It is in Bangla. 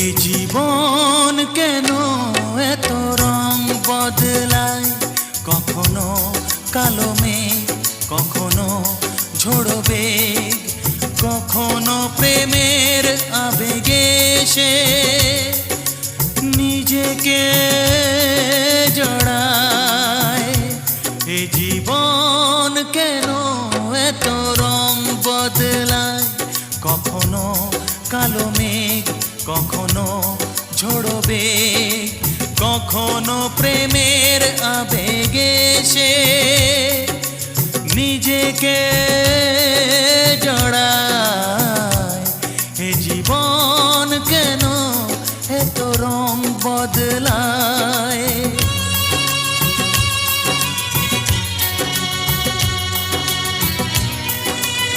এ জীবন কেন এত রং বদলায়, কখনো কালো মেঘ, কখনো ঝোড়ো বেগ, কখনো প্রেমের আবেগে সে নিজেকে জড়ায়। এ জীবন কেন এত রং বদলায়, কখনো কালো মেঘ, কখনো ঝোড়ো বেগ, কখনো প্রেমের আবেগে সে নিজেকে